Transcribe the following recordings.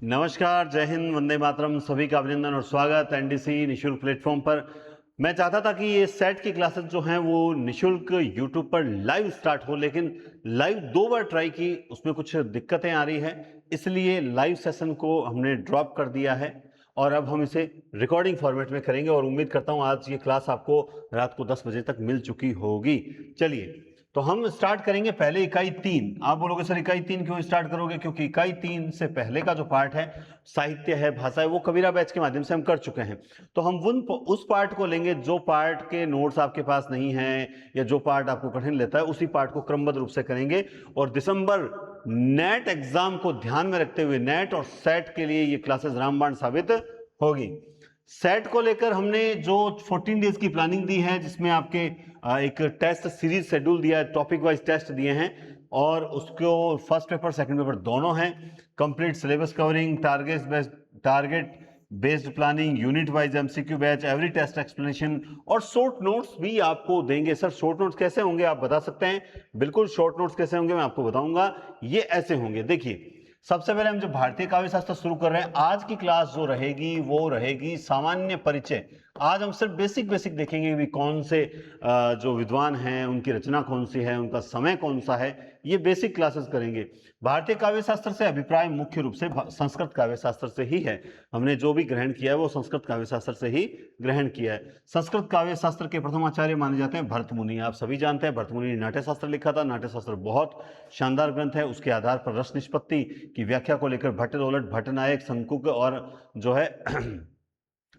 नमस्कार, जय हिंद, वंदे मातरम। सभी का अभिनंदन और स्वागत एनडीसी निशुल्क प्लेटफॉर्म पर। मैं चाहता था कि ये सेट की क्लासेस जो हैं वो निशुल्क यूट्यूब पर लाइव स्टार्ट हो, लेकिन लाइव 2 बार ट्राई की, उसमें कुछ दिक्कतें आ रही है, इसलिए लाइव सेशन को हमने ड्रॉप कर दिया है और अब हम इसे रिकॉर्डिंग फॉर्मेट में करेंगे और उम्मीद करता हूँ आज ये क्लास आपको रात को 10 बजे तक मिल चुकी होगी। चलिए, तो हम स्टार्ट करेंगे पहले इकाई 3। आप बोलोगे सर इकाई 3 क्यों स्टार्ट करोगे? क्योंकि इकाई 3 से पहले का जो पार्ट है, साहित्य है, भाषा है, वो कबीरा बैच के माध्यम से हम कर चुके हैं। तो हम उस पार्ट को लेंगे जो पार्ट के नोट्स आपके पास नहीं है या जो पार्ट आपको कठिन लेता है, उसी पार्ट को क्रमबद्ध रूप से करेंगे। और दिसंबर नेट एग्जाम को ध्यान में रखते हुए नेट और सेट के लिए ये क्लासेस रामबाण साबित होगी। सेट को लेकर हमने जो 14 डेज की प्लानिंग दी है, जिसमें आपके एक टेस्ट सीरीज शेड्यूल दिया है, टॉपिक वाइज टेस्ट दिए हैं और उसको फर्स्ट पेपर सेकंड पेपर दोनों हैं। Complete syllabus covering, target based planning, unit wise MCQ batch, every test explanation और शॉर्ट नोट्स भी आपको देंगे। सर शॉर्ट नोट्स कैसे होंगे आप बता सकते हैं? बिल्कुल, शॉर्ट नोट्स कैसे होंगे मैं आपको बताऊंगा। ये ऐसे होंगे, देखिए सबसे पहले हम जो भारतीय काव्य शास्त्र शुरू कर रहे हैं, आज की क्लास जो रहेगी वो रहेगी सामान्य परिचय। आज हम सिर्फ बेसिक देखेंगे भी कौन से जो विद्वान हैं उनकी रचना कौन सी है, उनका समय कौन सा है, ये बेसिक क्लासेस करेंगे। भारतीय काव्य शास्त्र से अभिप्राय मुख्य रूप से संस्कृत काव्य शास्त्र से ही है। हमने जो भी ग्रहण किया है वो संस्कृत काव्य शास्त्र से ही ग्रहण किया है। संस्कृत काव्य शास्त्र के प्रथम आचार्य माने जाते हैं भरत मुनि। आप सभी जानते हैं भरत मुनि ने नाट्य शास्त्र लिखा था। नाट्य शास्त्र बहुत शानदार ग्रंथ है। उसके आधार पर रस निष्पत्ति की व्याख्या को लेकर भट्ट रोलट, भट्ट नायक, शंकुक और जो है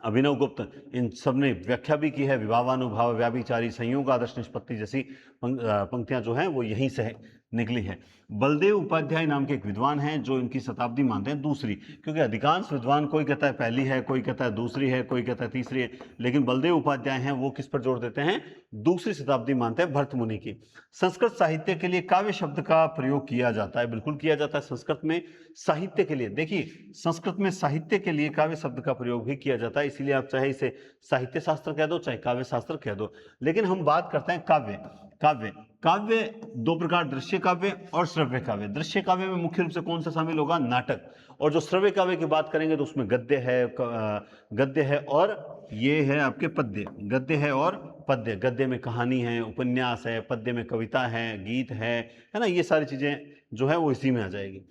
अभिनव गुप्त, इन सब ने व्याख्या भी की है। विभावानुभाव, व्याभिचारी, संयोग, आदर्श निष्पत्ति जैसी पंक्तियां जो हैं वो यहीं से निकली है। बलदेव उपाध्याय नाम के एक विद्वान हैं जो इनकी शताब्दी मानते हैं दूसरी, क्योंकि अधिकांश विद्वान कोई कहता है पहली है, कोई कहता है दूसरी है, कोई कहता है तीसरी है, लेकिन बलदेव उपाध्याय हैं वो किस पर जोर देते हैं? दूसरी शताब्दी मानते हैं भरत मुनि की। संस्कृत साहित्य के लिए काव्य शब्द का प्रयोग किया जाता है, बिल्कुल किया जाता है संस्कृत में साहित्य के लिए। देखिए संस्कृत में साहित्य के लिए काव्य शब्द का प्रयोग भी किया जाता है, इसीलिए आप चाहे इसे साहित्य शास्त्र कह दो चाहे काव्य शास्त्र कह दो। लेकिन हम बात करते हैं काव्य। काव्य काव्य 2 प्रकार, दृश्य काव्य और श्रव्य काव्य। दृश्य काव्य में मुख्य रूप से कौन सा शामिल होगा? नाटक। और जो श्रव्य काव्य की बात करेंगे तो उसमें गद्य है और ये है आपके पद्य। गद्य है और पद्य। गद्य में कहानी है, उपन्यास है, पद्य में कविता है, गीत है ना, ये सारी चीजें जो है वो इसी में आ जाएगी।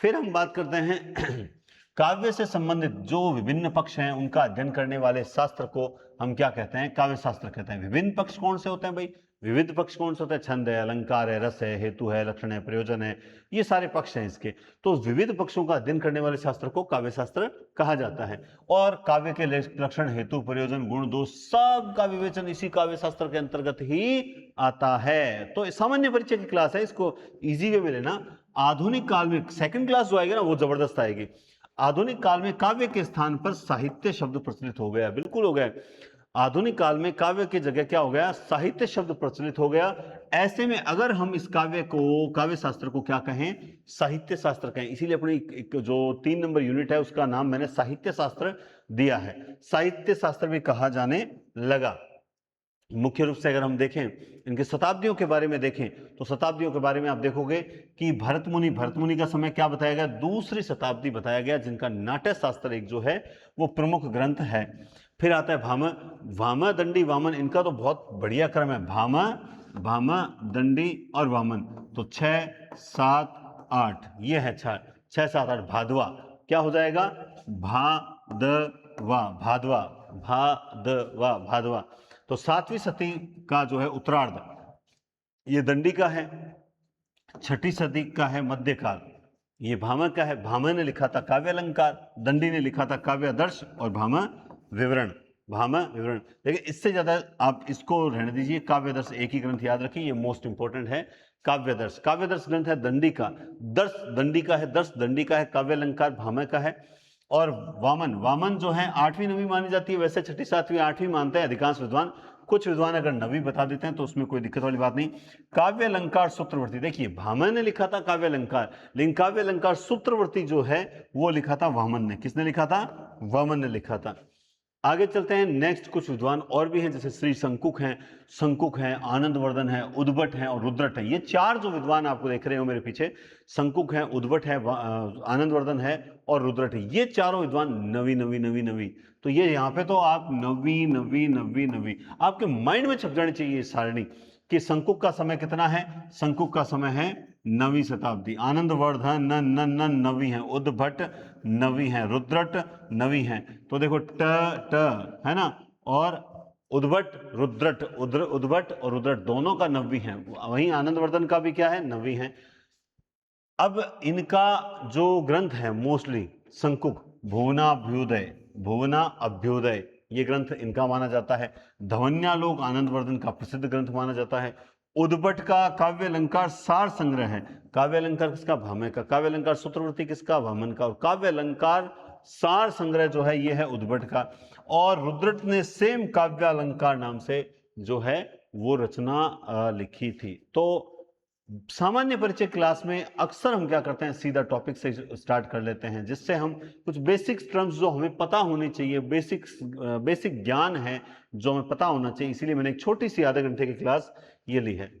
फिर हम बात करते हैं काव्य से संबंधित जो विभिन्न पक्ष हैं उनका अध्ययन करने वाले शास्त्र को हम क्या कहते हैं? काव्य शास्त्र कहते हैं। विभिन्न पक्ष कौन से होते हैं भाई? विविध पक्ष कौन से होते हैं? छंद है, अलंकार है, रस है, हेतु है, लक्षण है, प्रयोजन है, ये सारे पक्ष हैं इसके। तो विविध पक्षों का अध्ययन करने वाले शास्त्र को काव्य शास्त्र कहा जाता है। और काव्य के लक्षण, हेतु, प्रयोजन, गुण, दोष सब का विवेचन इसी काव्य शास्त्र के अंतर्गत ही आता है। तो सामान्य परिचय की क्लास है, इसको इजी वे में लेना। आधुनिक काल में सेकंड क्लास जो आएगी ना वो जबरदस्त आएगी। आधुनिक काल में काव्य के स्थान पर साहित्य शब्द प्रचलित हो गया। बिल्कुल हो गया। आधुनिक काल में काव्य की जगह क्या हो गया? साहित्य शब्द प्रचलित हो गया। ऐसे में अगर हम इस काव्य शास्त्र को क्या कहें? साहित्य शास्त्र कहें। इसीलिए अपनी जो 3 नंबर यूनिट है उसका नाम मैंने साहित्य शास्त्र दिया है। साहित्य शास्त्र भी कहा जाने लगा। मुख्य रूप से अगर हम देखें इनके शताब्दियों के बारे में देखें तो शताब्दियों के बारे में आप देखोगे कि भरत मुनि का समय क्या बताया गया? दूसरी शताब्दी बताया गया, जिनका नाट्य शास्त्र एक जो है वो प्रमुख ग्रंथ है। फिर आता है भामा, दंडी, वामन। इनका तो बहुत बढ़िया क्रम है। भामा, दंडी और वामन। तो 6, 7, 8 ये है 6, 7, 8। भादवा क्या हो जाएगा? भादवा। तो 7वीं सदी का जो है उत्तरार्ध ये दंडी का है, 6ठी सदी का है मध्यकाल, ये भामा का है। भामा ने लिखा था काव्य अलंकार, दंडी ने लिखा था काव्य आदर्श और भामा विवरण। लेकिन इससे ज्यादा आप इसको रहने दीजिए। काव्य आदर्श एक ही ग्रंथ याद रखिए, ये मोस्ट इंपोर्टेंट है। काव्य आदर्श ग्रंथ है दंडी का। दर्श दंडी का है, दर्श दंडी का है, काव्य अलंकार भामा का है। और वामन जो है 8वीं 9वीं मानी जाती है। वैसे 6ठी 7वीं 8वीं मानते हैं अधिकांश विद्वान। कुछ विद्वान अगर 9वीं बता देते हैं तो उसमें कोई दिक्कत वाली बात नहीं। काव्य अलंकार सूत्रवर्ती, देखिए भामा ने लिखा था काव्य अलंकार, लेकिन काव्य अलंकार सूत्रवर्ती जो है वो लिखा था वामन ने। किसने लिखा था? वामन ने लिखा था। आगे चलते हैं, नेक्स्ट कुछ विद्वान और भी हैं, जैसे श्री शंकुक हैं, आनंदवर्धन है, उद्भट है और रुद्रट है। ये चार जो विद्वान आपको देख रहे हो मेरे पीछे, शंकुक है, उद्भट है, आनंदवर्धन है और रुद्रट है, ये चारों विद्वान नवी नवी नवी नवी। तो ये यहाँ पे तो आप नवी नवी नवी नवी आपके माइंड में छप जानी चाहिए सारणी कि शंकुक का समय कितना है। शंकुक का समय है 9वीं शताब्दी, आनंदवर्धन न न न नवी है, उद्भट नवी है, रुद्रट नवी है। तो देखो ट है ना, और उद्भट रुद्रट, उद्भट और रुद्रट दोनों का नवी है। वहीं आनंदवर्धन का भी क्या है, नवी है। अब इनका जो ग्रंथ है मोस्टली शंकुक, भुवनाभ्युदय, भुवना अभ्युदय, ये ग्रंथ इनका माना जाता है। धवन्यालोक आनंदवर्धन का प्रसिद्ध ग्रंथ माना जाता है। उद्भट का काव्य अलंकार सार संग्रह है। काव्य अलंकार किसका, भामह का। काव्य अलंकार सूत्रवृत्ति किसका, वामन का। और काव्य अलंकार सार संग्रह जो है ये है उद्भट का। और रुद्रट ने सेम काव्य अलंकार नाम से जो है वो रचना लिखी थी। तो सामान्य परिचय क्लास में अक्सर हम क्या करते हैं, सीधा टॉपिक से स्टार्ट कर लेते हैं, जिससे हम कुछ बेसिक टर्म्स जो हमें पता होनी चाहिए, बेसिक ज्ञान है जो हमें पता होना चाहिए, इसीलिए मैंने एक छोटी सी आधे घंटे की क्लास ये ली है।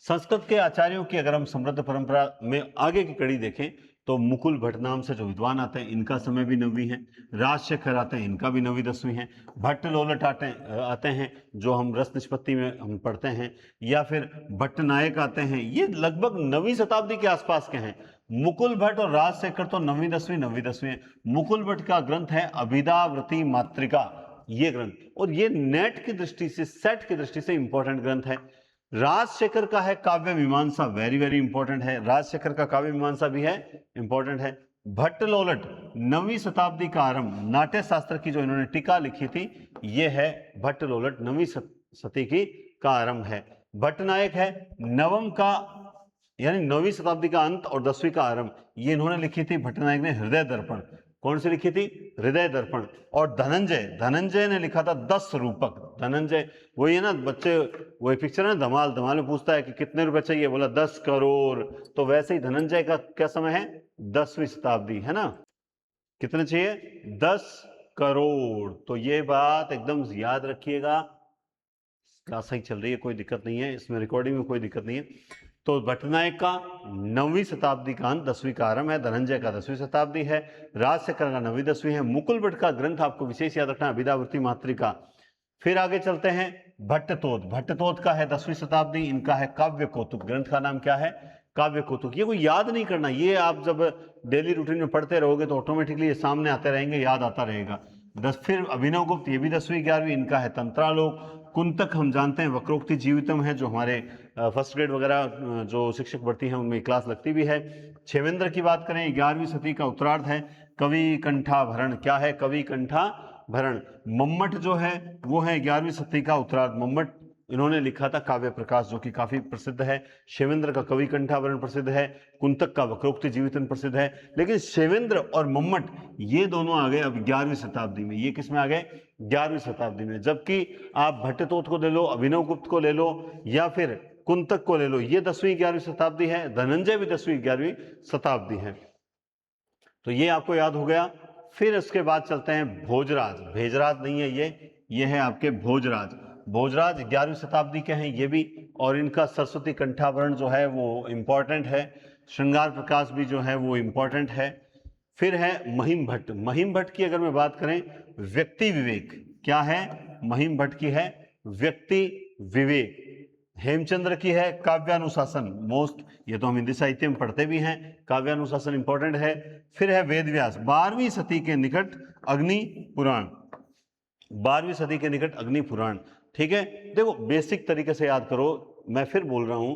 संस्कृत के आचार्यों की अगर हम समृद्ध परंपरा में आगे की कड़ी देखें तो मुकुल भट्ट नाम से जो विद्वान आते हैं इनका समय भी नवी है। राजशेखर आते हैं, इनका भी नवी 10वीं है। भट्ट लोलट आते हैं जो हम रस निष्पत्ति में हम पढ़ते हैं, या फिर भट्ट नायक आते हैं, ये लगभग 9वीं शताब्दी के आसपास के हैं। मुकुल भट्ट और राजशेखर तो 9वीं 10वीं है। मुकुल भट्ट का ग्रंथ है अभिदावृति मातृका, ये ग्रंथ, और ये नेट की दृष्टि से, सेट की दृष्टि से इंपॉर्टेंट ग्रंथ है। राजशेखर का है काव्य मीमांसा, वेरी वेरी इंपॉर्टेंट है, राजशेखर का काव्य मीमांसा भी है, इंपॉर्टेंट है। भट्ट लोलट 9वीं शताब्दी का आरंभ, नाट्य शास्त्र की जो इन्होंने टीका लिखी थी, ये है भट्ट लोलट, 9वीं शती की का आरंभ है। भट्ट नायक है नवम का, यानी 9वीं शताब्दी का अंत और 10वीं का आरंभ, ये इन्होंने लिखी थी भट्ट नायक ने हृदय दर्पण। कौन सी लिखी थी, हृदय दर्पण। और धनंजय ने लिखा था 10 रूपक। धनंजय वही है ना बच्चे, वो एक पिक्चर है ना धमाल, धमाल में पूछता है कि कितने रुपए चाहिए, बोला 10 करोड़। तो वैसे ही धनंजय का क्या समय है, 10वीं शताब्दी है ना, कितने चाहिए, 10 करोड़। तो ये बात एकदम याद रखिएगा, क्लास सही चल रही है, कोई दिक्कत नहीं है इसमें, रिकॉर्डिंग में कोई दिक्कत नहीं है। तो भट्टनायक का 9वीं शताब्दी का अंत, 10वीं का आरंभ है। धनंजय का 10वीं शताब्दी है। राजशेखर का 9वीं 10वीं है। मुकुल भट्ट का ग्रंथ आपको विशेष याद रखना, अभिदावृति मातृका। फिर आगे चलते हैं, भट्टतोत का है 10वीं शताब्दी, इनका है काव्य कौतुक। ग्रंथ का नाम क्या है, काव्य कौतुक। ये कोई याद नहीं करना, ये आप जब डेली रूटीन में पढ़ते रहोगे तो ऑटोमेटिकली ये सामने आते रहेंगे, याद आता रहेगा। फिर अभिनव गुप्त, ये भी 10वीं 11वीं, इनका है तंत्रालोक। कुंतक हम जानते हैं वक्रोक्ति जीवितम है, जो हमारे फर्स्ट ग्रेड वगैरह जो शिक्षक भर्ती हैं उनमें क्लास लगती भी है। छेवेंद्र की बात करें, 11वीं सदी का उत्तरार्ध है। कवि कंठाभरण, क्या है, कवि कंठाभरण। मम्मट जो है वो है 11वीं सदी का उत्तरार्ध। मम्मट इन्होंने लिखा था काव्य प्रकाश, जो कि काफी प्रसिद्ध है। शेवेंद्र का कवि कंठाभरण प्रसिद्ध है। कुंतक का वक्रोक्ति जीवितम प्रसिद्ध है। लेकिन शेवेंद्र और मम्मट ये दोनों आ गए अब 11वीं शताब्दी में। ये किसमें आ गए, 11वीं शताब्दी में। जबकि आप भट्टतोत को ले लो, अभिनव गुप्त को ले लो, या फिर कुंतक को ले लो, ये 10वीं 11वीं शताब्दी है। धनंजय भी 10वीं 11वीं शताब्दी है। तो ये आपको याद हो गया। फिर उसके बाद चलते हैं भोजराज। भेजराज नहीं है ये है आपके भोजराज। भोजराज 11वीं शताब्दी के हैं ये भी, और इनका सरस्वती कंठाभरण जो है वो इंपॉर्टेंट है। श्रृंगार प्रकाश भी जो है वो इंपॉर्टेंट है। फिर है महिम भट्ट। महिम भट्ट की अगर मैं बात करें, व्यक्ति विवेक, क्या है, महिम भट्ट की है व्यक्ति विवेक। हेमचंद्र की है काव्यानुशासन, मोस्ट, ये तो हम हिंदी साहित्य में पढ़ते भी हैं, काव्यानुशासन इंपॉर्टेंट है। फिर है वेद व्यास, 12वीं सदी के निकट अग्नि पुराण, 12वीं सदी के निकट अग्नि पुराण। ठीक है, देखो बेसिक तरीके से याद करो। मैं फिर बोल रहा हूं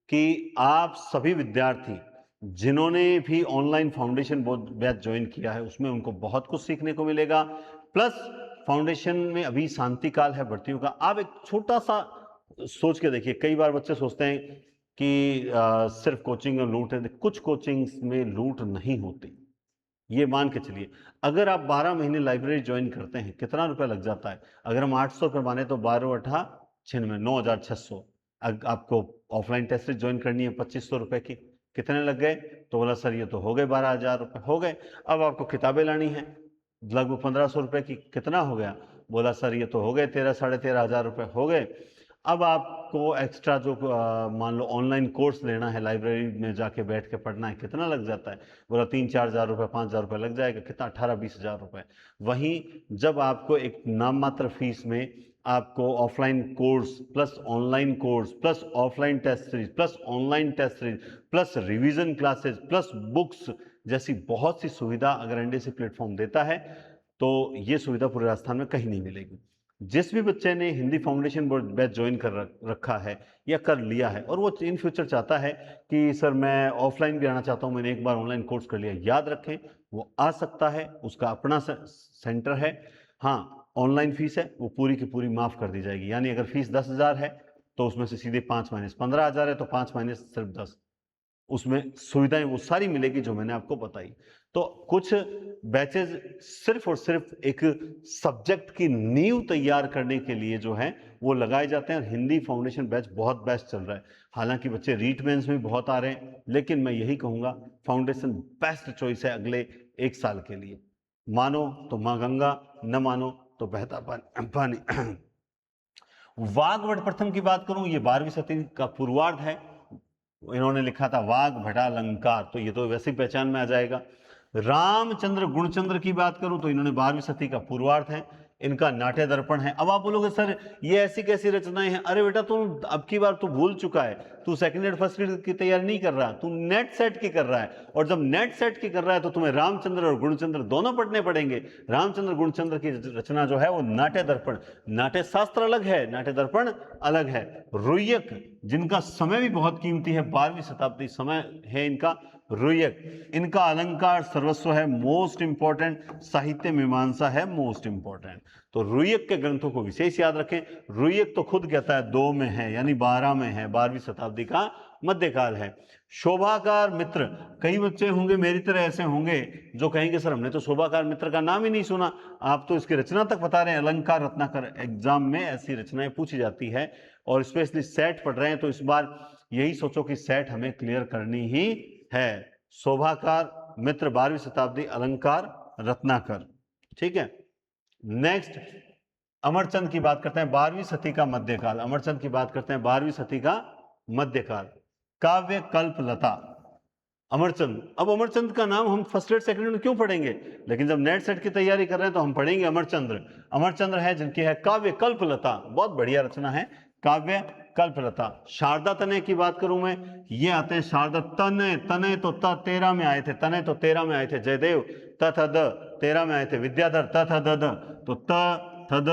कि आप सभी विद्यार्थी जिन्होंने भी ऑनलाइन फाउंडेशन बैच ज्वाइन किया है उसमें उनको बहुत कुछ सीखने को मिलेगा। प्लस फाउंडेशन में अभी शांति काल है भर्तियों का। आप एक छोटा सा सोच के देखिए, कई बार बच्चे सोचते हैं कि सिर्फ कोचिंग में लूट है। कुछ कोचिंग्स में लूट नहीं होती, ये मान के चलिए। अगर आप 12 महीने लाइब्रेरी ज्वाइन करते हैं, कितना रुपया लग जाता है? अगर हम 800 रुपये माने तो 12 8 96, 9,600। आपको ऑफलाइन टेस्ट ज्वाइन करनी है 2500 रुपये की, कितने लग गए? तो बोला सर ये तो हो गए 12,000 रुपये हो गए। अब आपको किताबें लानी है, लगभग 1500 रुपए की कितना हो गया? बोला सर ये तो हो गए 13 साढ़े 13,000 रुपए हो गए। अब आपको एक्स्ट्रा जो मान लो ऑनलाइन कोर्स लेना है, लाइब्रेरी में जाके बैठ के पढ़ना है, कितना लग जाता है? बोला 3-4 हज़ार रुपये 5,000 रुपये लग जाएगा। कितना? 18-20 हज़ार रुपये। वहीं जब आपको एक नाम मात्र फीस में आपको offline course plus online course plus offline test series plus online test series plus revision classes plus books जैसी बहुत सी सुविधा अगर एनडीसी प्लेटफॉर्म देता है तो ये सुविधा पूरे राजस्थान में कहीं नहीं मिलेगी। जिस भी बच्चे ने Hindi foundation board batch join कर रखा है या कर लिया है और वो इन फ्यूचर चाहता है कि सर मैं ऑफलाइन भी आना चाहता हूँ, मैंने एक बार ऑनलाइन कोर्स कर लिया, याद रखें वो आ सकता है, उसका अपना सेंटर है। हाँ, ऑनलाइन फीस है वो पूरी की पूरी माफ कर दी जाएगी, यानी अगर फीस 10,000 है तो उसमें से सीधे 5 माइनस 15,000 है तो 5 माइनस सिर्फ 10, उसमें सुविधाएं वो सारी मिलेगी जो मैंने आपको बताई। तो कुछ बैचेस सिर्फ और सिर्फ एक सब्जेक्ट की नींव तैयार करने के लिए जो है वो लगाए जाते हैं और हिंदी फाउंडेशन बैच बहुत बेस्ट चल रहा है। हालांकि बच्चे रीट मेंस में बहुत आ रहे हैं, लेकिन मैं यही कहूंगा फाउंडेशन बेस्ट चॉइस है अगले 1 साल के लिए। मानो तो मां गंगा, न मानो तो बहता पानी। वाग्भट प्रथम की बात करूं, ये 12वीं शती का पूर्वार्ध है। इन्होंने लिखा था वाग भटा अलंकार, तो ये तो वैसे ही पहचान में आ जाएगा। रामचंद्र गुणचंद्र की बात करूं तो इन्होंने 12वीं शती का पूर्वार्ध है। इनका नाट्य दर्पण है। अब आप बोलोगे सर ये ऐसी कैसी रचनाएं हैं? अरे बेटा तू अब की बार तू भूल चुका है, तू सेकंड ईयर फर्स्ट ईयर की तैयारी नहीं कर रहा, तू नेट सेट की कर रहा है। और जब नेट सेट की कर रहा है तो तुम्हें रामचंद्र और गुणचंद्र दोनों पढ़ने पड़ेंगे। रामचंद्र गुणचंद्र की रचना जो है वो नाट्य दर्पण, नाट्य शास्त्र अलग है, नाट्य दर्पण अलग है। रुय्यक जिनका समय भी बहुत कीमती है, 12वीं शताब्दी समय है इनका। रुय्यक, इनका अलंकार सर्वस्व है, मोस्ट इंपॉर्टेंट। साहित्य मीमांसा है मोस्ट इंपॉर्टेंट। तो रुय्यक के ग्रंथों को विशेष याद रखें। रुय्यक तो खुद कहता है 2 में है, यानी 12 में है, 12वीं शताब्दी का मध्यकाल है। शोभाकार मित्र, कई बच्चे होंगे मेरी तरह ऐसे होंगे जो कहेंगे सर हमने तो शोभाकार मित्र का नाम ही नहीं सुना, आप तो इसकी रचना तक बता रहे हैं। अलंकार रत्नाकर एग्जाम में ऐसी रचनाएं पूछी जाती है और स्पेशली सेट पढ़ रहे हैं तो इस बार यही सोचो कि सेट हमें क्लियर करनी ही है। शोभाकार मित्र 12वीं शताब्दी, अलंकार रत्नाकर। ठीक है, नेक्स्ट अमरचंद की बात करते हैं, 12वीं शती का मध्यकाल। अमरचंद की बात करते हैं 12वीं शती का मध्यकाल। काव्य कल्पलता अमरचंद। अब अमरचंद का नाम हम फर्स्ट ईयर सेकंड में क्यों पढ़ेंगे, लेकिन जब नेट सेट की तैयारी कर रहे हैं तो हम पढ़ेंगे अमरचंद्र। अमरचंद्र है जिनकी है काव्य कल्पलता, बहुत बढ़िया रचना है काव्य कल्पलता। शारदा तनय की बात करूं मैं, ये आते हैं शारदा तनय। तनय तो त 13 में आए थे, तनय तो 13 में आए थे। जयदेव त थ द 13 में आए थे। विद्याधर त थ द द, तो त थ द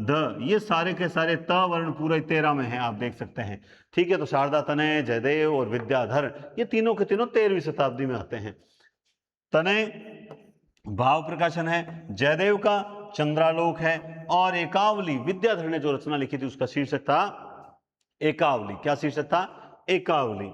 ध, ये सारे के सारे त वर्ण पूरे 13 में है, आप देख सकते हैं। ठीक है, तो शारदा तनय, जयदेव और विद्याधर ये तीनों के तीनों 13वीं शताब्दी में आते हैं। तनय भाव प्रकाशन है, जयदेव का चंद्रालोक है, और एकावली विद्याधर ने जो रचना लिखी थी उसका शीर्षक था एकावली। क्या शीर्षक था? एकावली।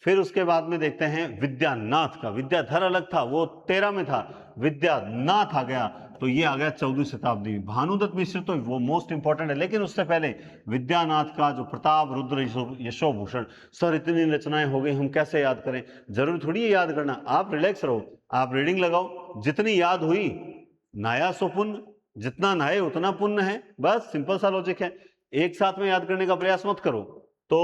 फिर उसके बाद में देखते हैं विद्यानाथ का। विद्याधर अलग था, वो 13 में था, विद्यानाथ आ गया तो ये आ गया 14वीं शताब्दी में। भानुदत्त मिश्र तो वो मोस्ट इंपॉर्टेंट है, लेकिन उससे पहले विद्यानाथ का जो प्रताप रुद्र यशोभूषण। सर इतनी रचनाएं हो गई, हम कैसे याद करें? जरूरी थोड़ी है याद करना, आप रिलैक्स रहो, आप रीडिंग लगाओ, जितनी याद हुई नाया सो पुण्य, जितना नहाए उतना पुण्य है। बस सिंपल सा लॉजिक है, एक साथ में याद करने का प्रयास मत करो। तो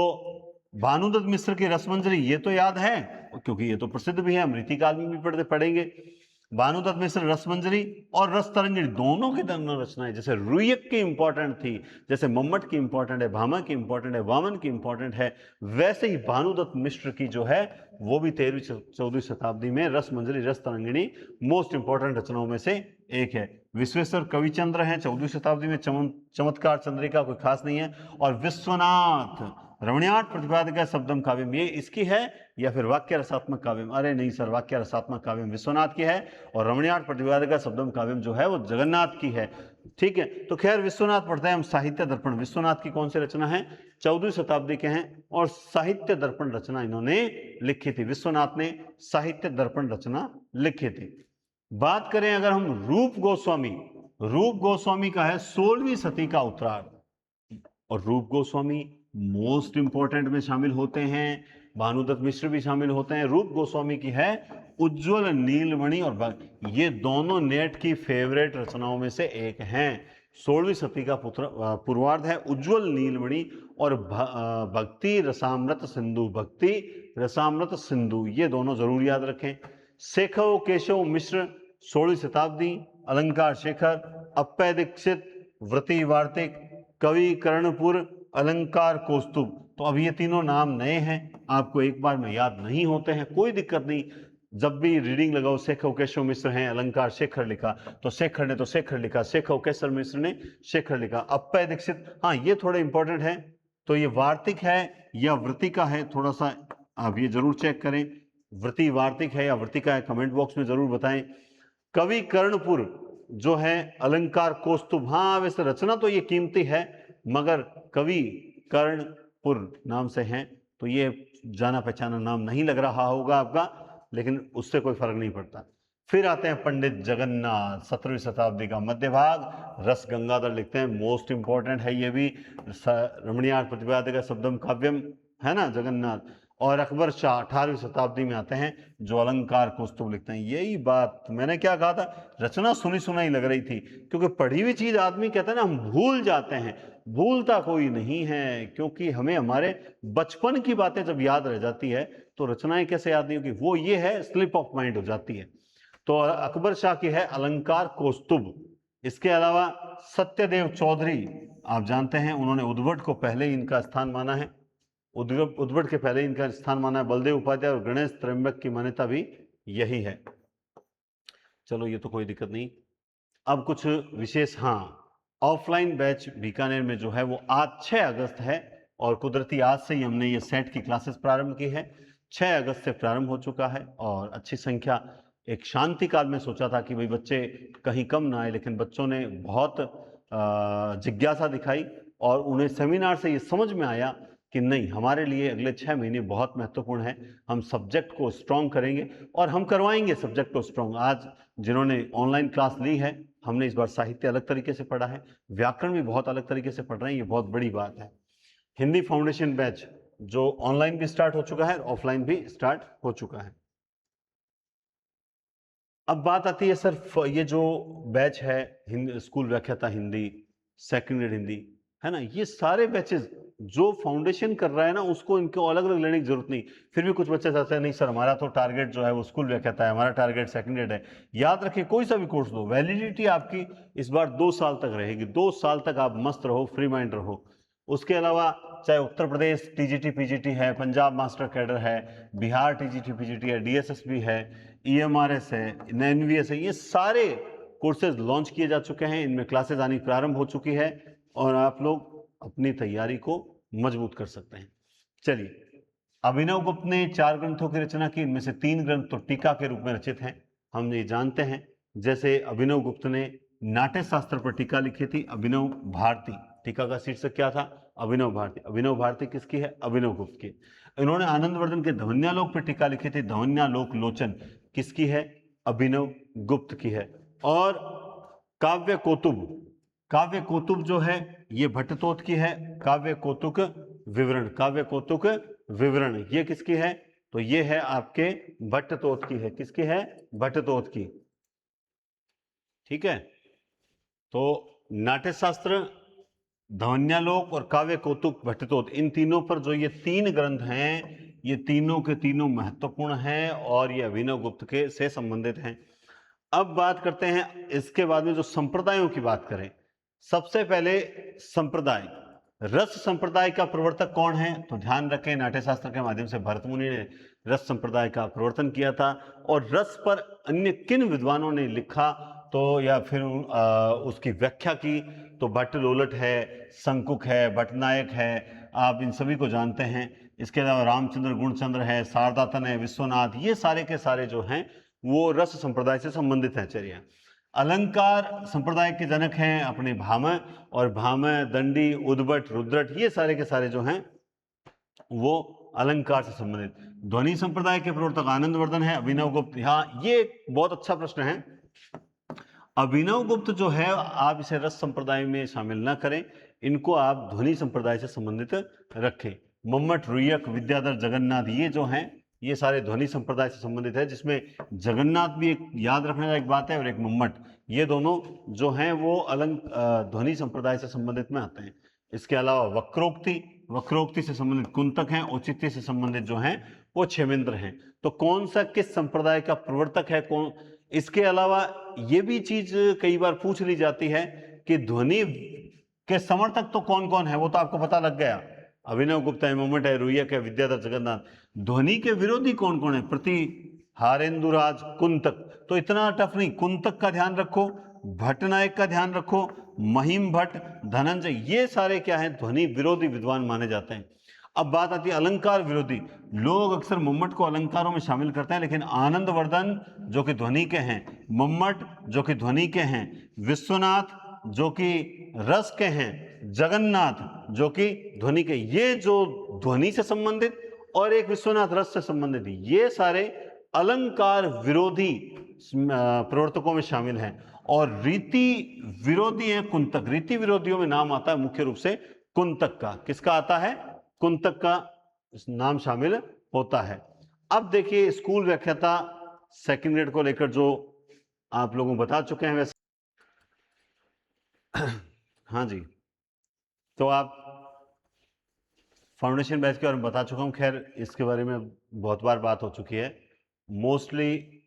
भानुदत्त मिश्र की रसमंजरी ये तो याद है क्योंकि ये तो प्रसिद्ध भी है, अमृति काल में भी पढ़ेंगे। भानुदत्त मिश्र रसमंजरी और रस तरंगिणी दोनों की दोनों रचनाएं, जैसे रुय्यक की इंपॉर्टेंट थी, जैसे मम्मट की इंपॉर्टेंट है, भामा की इंपॉर्टेंट है, वामन की इंपॉर्टेंट है, वैसे ही भानुदत्त मिश्र की जो है वो भी 13वीं-14वीं शताब्दी में रसमंजरी रस तरंगिणी मोस्ट इंपॉर्टेंट रचनाओं में से एक है। विश्वेश्वर कविचंद्र हैं 14वीं शताब्दी में, चमत्कार चंद्रिका कोई खास नहीं है। और विश्वनाथ रमणीयाट प्रतिपादिका शब्दम काव्यम, ये इसकी है या फिर वाक्य रसात्मक काव्यम? अरे नहीं सर, वाक्य रसात्मक काव्यम विश्वनाथ की है और रमणीयाट प्रतिपादिका शब्दम काव्यम जो है वो जगन्नाथ की है। ठीक है, तो खैर विश्वनाथ पढ़ते हैं हम। साहित्य दर्पण विश्वनाथ की कौन सी रचना है? 14वीं शताब्दी के हैं और साहित्य दर्पण रचना इन्होंने लिखी थी। विश्वनाथ ने साहित्य दर्पण रचना लिखी थी। बात करें अगर हम रूप गोस्वामी, रूप गोस्वामी का है 16वीं शती का उत्तरार्ध, और रूप गोस्वामी मोस्ट इंपॉर्टेंट में शामिल होते हैं। भानुदत्त मिश्र भी शामिल होते हैं। रूप गोस्वामी की है उज्ज्वल नीलमणि और ये दोनों नेट की फेवरेट रचनाओं में से एक हैं। 16वीं शती का पूर्वार्ध है। उज्ज्वल नीलमणि और भक्ति रसामृत सिंधु, भक्ति रसामृत सिंधु, ये दोनों जरूर याद रखें। शेखव केशव मिश्र 16वीं शताब्दी, अलंकार शेखर, अप्पय दीक्षित व्रति वार्तिक, कवि कर्णपुर, अलंकार कौस्तुभ। तो अब ये तीनों नाम नए हैं, आपको एक बार में याद नहीं होते हैं, कोई दिक्कत नहीं। जब भी रीडिंग लगाओ, शेखव केशव मिश्र हैं, अलंकार शेखर लिखा तो शेखर ने तो शेखर लिखा, शेखव केशव मिश्र ने शेखर लिखा। अप्पय दीक्षित, हाँ ये थोड़े इंपॉर्टेंट है, तो ये वार्तिक है या वृत्तिका है, थोड़ा सा आप ये जरूर चेक करें, वृत्ति वार्तिक है या वृत्तिका है, कमेंट बॉक्स में जरूर बताएं। कवि कर्णपुर जो है अलंकार कौस्तुभ, हाँ वैसे रचना तो ये कीमती है मगर कवि कर्णपुर नाम से हैं, तो ये जाना पहचाना नाम नहीं लग रहा होगा आपका, लेकिन उससे कोई फर्क नहीं पड़ता। फिर आते हैं पंडित जगन्नाथ, 17वीं शताब्दी का मध्य भाग, रस गंगाधर लिखते हैं, मोस्ट इंपॉर्टेंट है ये भी, रमणीयार्थ प्रतिपादिका शब्दम काव्यम है ना जगन्नाथ। और अकबर शाह 18वीं शताब्दी में आते हैं जो अलंकार कौस्तुभ लिखते हैं। यही बात मैंने क्या कहा था, रचना सुनी सुनाई लग रही थी, क्योंकि पढ़ी हुई चीज आदमी कहता है ना हम भूल जाते हैं, भूलता कोई नहीं है, क्योंकि हमें हमारे बचपन की बातें जब याद रह जाती है तो रचनाएं कैसे याद नहीं होगी, वो ये है स्लिप ऑफ माइंड हो जाती है। तो अकबर शाह की है अलंकार कौस्तुभ। इसके अलावा सत्यदेव चौधरी, आप जानते हैं उन्होंने उद्भट को पहले इनका स्थान माना है, उद्भट के पहले इनका स्थान माना है। बलदेव उपाध्याय और गणेश त्र्यंबक की मान्यता भी यही है। चलो ये तो कोई दिक्कत नहीं। अब कुछ विशेष, हाँ ऑफलाइन बैच बीकानेर में जो है वो आज 6 अगस्त है, और कुदरती आज से ही हमने ये सेट की क्लासेस प्रारंभ की है। 6 अगस्त से प्रारंभ हो चुका है और अच्छी संख्या, एक शांति काल में सोचा था कि भाई बच्चे कहीं कम ना आए, लेकिन बच्चों ने बहुत जिज्ञासा दिखाई और उन्हें सेमिनार से ये समझ में आया कि नहीं, हमारे लिए अगले 6 महीने बहुत महत्वपूर्ण है, हम सब्जेक्ट को स्ट्रॉन्ग करेंगे और हम करवाएंगे सब्जेक्ट को स्ट्रॉन्ग। आज जिन्होंने ऑनलाइन क्लास ली है, हमने इस बार साहित्य अलग तरीके से पढ़ा है, व्याकरण भी बहुत अलग तरीके से पढ़ रहे हैं, ये बहुत बड़ी बात है। हिंदी फाउंडेशन बैच जो ऑनलाइन भी स्टार्ट हो चुका है, ऑफलाइन भी स्टार्ट हो चुका है। अब बात आती है सर, ये जो बैच है स्कूल व्याख्याता हिंदी, सेकंड ग्रेड हिंदी, है ना, ये सारे बैचेस जो फाउंडेशन कर रहा है ना, उसको इनको अलग अलग लेने की जरूरत नहीं। फिर भी कुछ बच्चे चाहते हैं नहीं सर हमारा तो टारगेट जो है वो स्कूल व्याख्याता है, हमारा टारगेट सेकंड ग्रेड है। याद रखें, कोई सा भी कोर्स दो, वैलिडिटी आपकी इस बार 2 साल तक रहेगी, 2 साल तक आप मस्त रहो, फ्री माइंड रहो। उसके अलावा चाहे उत्तर प्रदेश टीजीटी पीजीटी है, पंजाब मास्टर कैडर है, बिहार टीजीटी पीजीटी है, डीएसएसबी है, ईएमआरएस है, एनवीएस है, ये सारे कोर्सेज लॉन्च किए जा चुके हैं, इनमें क्लासेज आनी प्रारंभ हो चुकी है और आप लोग अपनी तैयारी को मजबूत कर सकते हैं। चलिए, अभिनव गुप्त ने 4 ग्रंथों की रचना की, इनमें से 3 ग्रंथ तो टीका के रूप में रचित हैं, हम ये जानते हैं। जैसे अभिनव गुप्त ने नाट्य शास्त्र पर टीका लिखी थी, अभिनव भारती, टीका का शीर्षक क्या था, अभिनव भारती। अभिनव भारती किसकी है, अभिनव गुप्त की। इन्होंने आनंदवर्धन के धवन्यालोक पर टीका लिखी थी, धवन्यालोक लोचन किसकी है, अभिनव गुप्त की है। और काव्य कौतुब, काव्य कौतुक जो है ये भट्टतोत की है, काव्य कौतुक विवरण, काव्य कौतुक विवरण ये किसकी है, तो ये है आपके भट्टतोत की है, किसकी है, भट्टतोत की। ठीक है, तो नाट्य शास्त्र, धवन्यालोक और काव्य कौतुक भट्टतोत, इन तीनों पर जो ये 3 ग्रंथ हैं, ये तीनों के तीनों महत्वपूर्ण हैं और ये अभिनव गुप्त के से संबंधित हैं। अब बात करते हैं इसके बाद में जो संप्रदायों की बात करें, सबसे पहले संप्रदाय, रस संप्रदाय का प्रवर्तक कौन है, तो ध्यान रखें नाट्यशास्त्र के माध्यम से भरत मुनि ने रस संप्रदाय का प्रवर्तन किया था। और रस पर अन्य किन विद्वानों ने लिखा तो या फिर उसकी व्याख्या की, तो भट्ट लोलट है, शंकुक है, भट्टनायक है, आप इन सभी को जानते हैं। इसके अलावा रामचंद्र गुणचंद्र है, शारदातन है, विश्वनाथ, ये सारे के सारे जो हैं वो रस संप्रदाय से संबंधित हैं। चलिए, अलंकार संप्रदाय के जनक हैं अपने भामह, और भामह, दंडी, उद्भट, रुद्रट, ये सारे के सारे जो हैं वो अलंकार से संबंधित। ध्वनि संप्रदाय के प्रवर्तक आनंदवर्धन है, अभिनव गुप्त। हाँ, ये बहुत अच्छा प्रश्न है। अभिनव गुप्त जो है आप इसे रस संप्रदाय में शामिल ना करें, इनको आप ध्वनि संप्रदाय से संबंधित रखें। मम्मट, रुयक, विद्याधर, जगन्नाथ, ये जो हैं ये सारे ध्वनि संप्रदाय से संबंधित है, जिसमें जगन्नाथ भी एक याद रखने लायक बात है और एक मम्मट, ये दोनों जो हैं वो ध्वनि संप्रदाय से संबंधित में आते हैं। इसके अलावा वक्रोक्ति से संबंधित कुंतक हैं, औचित्य से संबंधित जो हैं वो क्षेमेंद्र हैं। तो कौन सा किस संप्रदाय का प्रवर्तक है कौन। इसके अलावा ये भी चीज कई बार पूछ ली जाती है कि ध्वनि के समर्थक तो कौन कौन है, वो तो आपको पता लग गया, अभिनव गुप्ता है, मम्मट है, रुयक है, विद्याधर, जगन्नाथ। ध्वनि के विरोधी कौन कौन है, हारेंदुराज, कुंतक। तो इतना टफ नहीं, कुंतक का ध्यान रखो, भट्टनायक का ध्यान रखो, महिम भट्ट, धनंजय, ये सारे क्या है, ध्वनि विरोधी विद्वान माने जाते हैं। अब बात आती है अलंकार विरोधी। लोग अक्सर मम्मट को अलंकारों में शामिल करते हैं, लेकिन आनंदवर्धन जो कि ध्वनि के हैं, मम्मट जो कि ध्वनि के हैं, विश्वनाथ जो कि रस के हैं, जगन्नाथ जो कि ध्वनि के, ये जो ध्वनि से संबंधित और एक विश्वनाथ रस से संबंधित, ये सारे अलंकार विरोधी प्रवर्तकों में शामिल हैं। और रीति विरोधी है कुंतक। रीति विरोधियों में नाम आता है मुख्य रूप से कुंतक का। किसका आता है, कुंतक का नाम शामिल होता है। अब देखिए स्कूल व्याख्याता सेकंड ग्रेड को लेकर जो आप लोगों को बता चुके हैं वैसे हाँ जी, तो आप फाउंडेशन बैच के बारे में बता चुका हूं, खैर इसके बारे में बहुत बार बात हो चुकी है। मोस्टली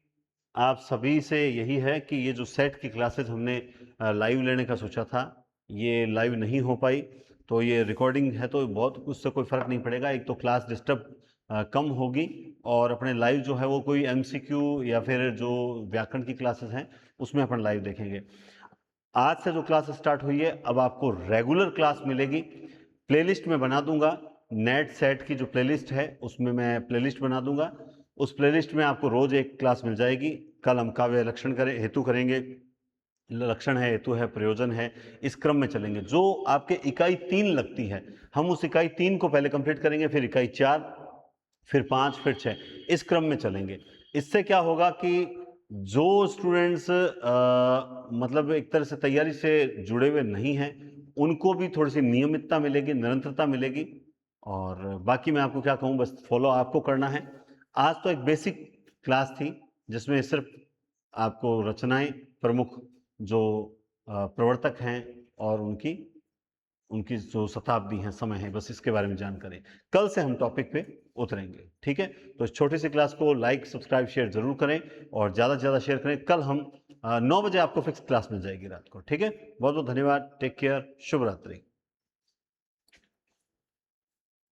आप सभी से यही है कि ये जो सेट की क्लासेस हमने लाइव लेने का सोचा था, ये लाइव नहीं हो पाई, तो ये रिकॉर्डिंग है, तो बहुत उससे कोई फ़र्क नहीं पड़ेगा। एक तो क्लास डिस्टर्ब कम होगी, और अपने लाइव जो है वो कोई MCQ या फिर जो व्याकरण की क्लासेस हैं उसमें अपन लाइव देखेंगे। आज से जो क्लास स्टार्ट हुई है, अब आपको रेगुलर क्लास मिलेगी। प्लेलिस्ट में बना दूंगा, नेट सेट की जो प्लेलिस्ट है उसमें मैं प्लेलिस्ट बना दूंगा। उस प्लेलिस्ट में आपको रोज एक क्लास मिल जाएगी। कल हम काव्य लक्षण हेतु करेंगे, लक्षण है, हेतु है, प्रयोजन है, इस क्रम में चलेंगे। जो आपके इकाई 3 लगती है, हम उस इकाई 3 को पहले कंप्लीट करेंगे, फिर इकाई 4, फिर 5, फिर 6, इस क्रम में चलेंगे। इससे क्या होगा कि जो स्टूडेंट्स मतलब एक तरह से तैयारी से जुड़े हुए नहीं हैं, उनको भी थोड़ी सी नियमितता मिलेगी, निरंतरता मिलेगी। और बाकी मैं आपको क्या कहूँ, बस फॉलो आपको करना है। आज तो एक बेसिक क्लास थी जिसमें सिर्फ आपको रचनाएं, प्रमुख जो प्रवर्तक हैं और उनकी जो शताब्दी है, समय है, बस इसके बारे में जानकारी। कल से हम टॉपिक पे उतरेंगे, ठीक है। तो इस छोटी सी क्लास को लाइक, सब्सक्राइब, शेयर जरूर करें, और ज़्यादा से ज़्यादा शेयर करें। कल हम 9 बजे आपको फिक्स क्लास मिल जाएगी रात को, ठीक है। बहुत बहुत धन्यवाद, टेक केयर, शुभ रात्रि।